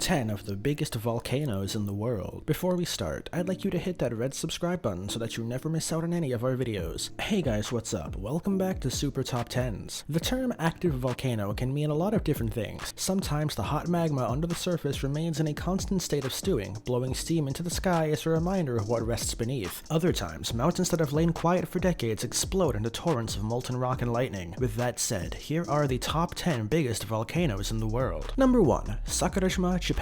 10 of the biggest volcanoes in the world. Before we start, I'd like you to hit that red subscribe button so that you never miss out on any of our videos. Hey guys, what's up? Welcome back to Super Top 10s. The term active volcano can mean a lot of different things. Sometimes the hot magma under the surface remains in a constant state of stewing, blowing steam into the sky as a reminder of what rests beneath. Other times, mountains that have lain quiet for decades explode into torrents of molten rock and lightning. With that said, here are the top 10 biggest volcanoes in the world. Number 1. Sakurajima, Japan.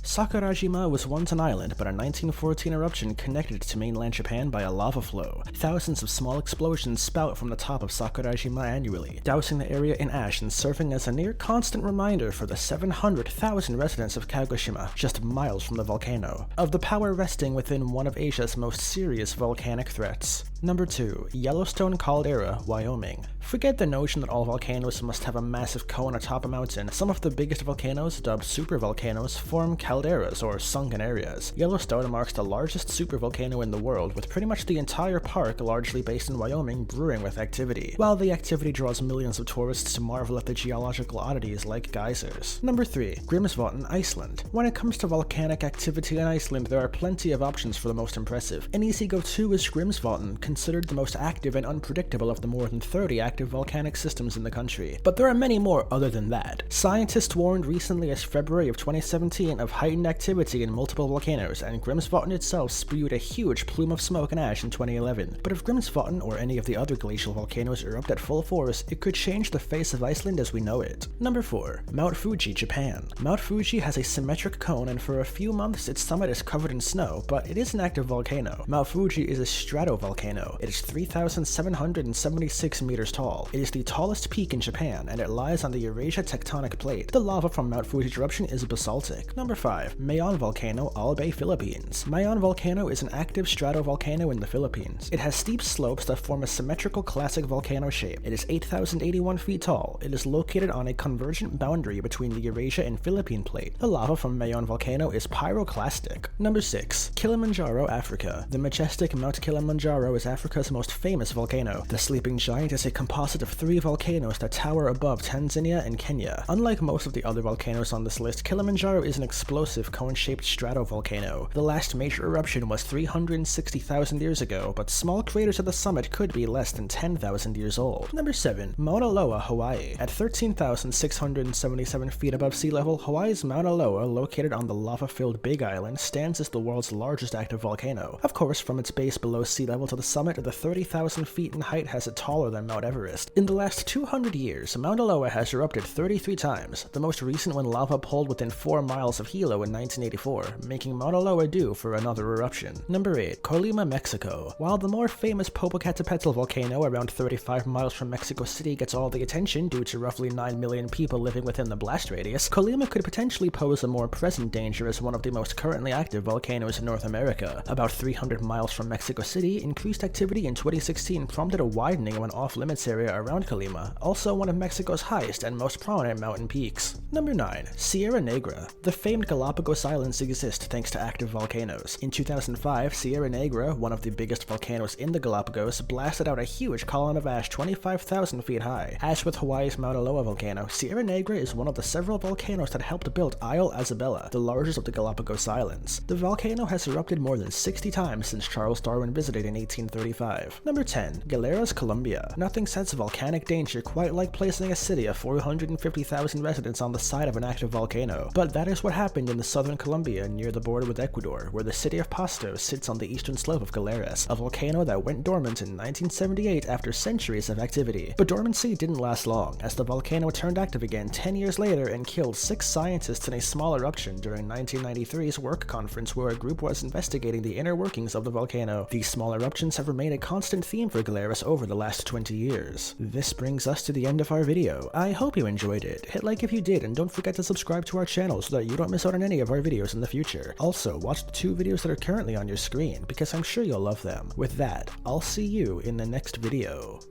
Sakurajima was once an island, but a 1914 eruption connected it to mainland Japan by a lava flow. Thousands of small explosions spout from the top of Sakurajima annually, dousing the area in ash and serving as a near constant reminder for the 700,000 residents of Kagoshima, just miles from the volcano, of the power resting within one of Asia's most serious volcanic threats. Number 2. Yellowstone Caldera, Wyoming. Forget the notion that all volcanoes must have a massive cone atop a mountain. Some of the biggest volcanoes, dubbed supervolcanoes, form calderas or sunken areas. Yellowstone marks the largest supervolcano in the world, with pretty much the entire park, largely based in Wyoming, brewing with activity. While the activity draws millions of tourists to marvel at the geological oddities like geysers. Number 3. Grímsvötn, Iceland. When it comes to volcanic activity in Iceland, there are plenty of options for the most impressive. An easy go-to is Grímsvötn, considered the most active and unpredictable of the more than 30 active volcanic systems in the country. But there are many more other than that. Scientists warned recently as February of 2017 of heightened activity in multiple volcanoes, and Grímsvötn itself spewed a huge plume of smoke and ash in 2011. But if Grímsvötn or any of the other glacial volcanoes erupt at full force, it could change the face of Iceland as we know it. Number 4. Mount Fuji, Japan. Mount Fuji has a symmetric cone, and for a few months its summit is covered in snow, but it is an active volcano. Mount Fuji is a stratovolcano. It is 3,776 meters tall. It is the tallest peak in Japan, and it lies on the Eurasia tectonic plate. The lava from Mount Fuji's eruption is basaltic. Number 5. Mayon Volcano, Albay, Philippines. Mayon Volcano is an active stratovolcano in the Philippines. It has steep slopes that form a symmetrical classic volcano shape. It is 8,081 feet tall. It is located on a convergent boundary between the Eurasia and Philippine plate. The lava from Mayon Volcano is pyroclastic. Number 6. Kilimanjaro, Africa. The majestic Mount Kilimanjaro is Africa's most famous volcano. The sleeping giant is a composite of 3 volcanoes that tower above Tanzania and Kenya. Unlike most of the other volcanoes on this list, Kilimanjaro is an explosive cone-shaped stratovolcano. The last major eruption was 360,000 years ago, but small craters at the summit could be less than 10,000 years old. Number 7. Mauna Loa, Hawaii. At 13,677 feet above sea level, Hawaii's Mauna Loa, located on the lava-filled Big Island, stands as the world's largest active volcano. Of course, from its base below sea level to the summit, the 30,000 feet in height has it taller than Mount Everest. In the last 200 years, Mauna Loa has erupted 33 times, the most recent when lava pulled within 4 miles of Hilo in 1984, making Mauna Loa due for another eruption. Number 8. Colima, Mexico. While the more famous Popocatépetl volcano around 35 miles from Mexico City gets all the attention due to roughly 9 million people living within the blast radius, Colima could potentially pose a more present danger as one of the most currently active volcanoes in North America. About 300 miles from Mexico City, increased activity in 2016 prompted a widening of an off-limits area around Colima, also one of Mexico's highest and most prominent mountain peaks. Number 9. Sierra Negra. The famed Galapagos Islands exist thanks to active volcanoes. In 2005, Sierra Negra, one of the biggest volcanoes in the Galapagos, blasted out a huge column of ash 25,000 feet high. As with Hawaii's Mauna Loa volcano, Sierra Negra is one of the several volcanoes that helped build Isle Isabella, the largest of the Galapagos Islands. The volcano has erupted more than 60 times since Charles Darwin visited in 1835. Number 10. Galeras, Colombia. Nothing sets volcanic danger quite like placing a city of 450,000 residents on the side of an active volcano. But that is what happened in the southern Colombia near the border with Ecuador, where the city of Pasto sits on the eastern slope of Galeras, a volcano that went dormant in 1978 after centuries of activity. But dormancy didn't last long, as the volcano turned active again 10 years later and killed 6 scientists in a small eruption during 1993's work conference where a group was investigating the inner workings of the volcano. These small eruptions have remained a constant theme for Galeras over the last 20 years. This brings us to the end of our video. I hope you enjoyed it. Hit like if you did, and don't forget to subscribe to our channel so that you don't miss out on any of our videos in the future. Also, watch the 2 videos that are currently on your screen, because I'm sure you'll love them. With that, I'll see you in the next video.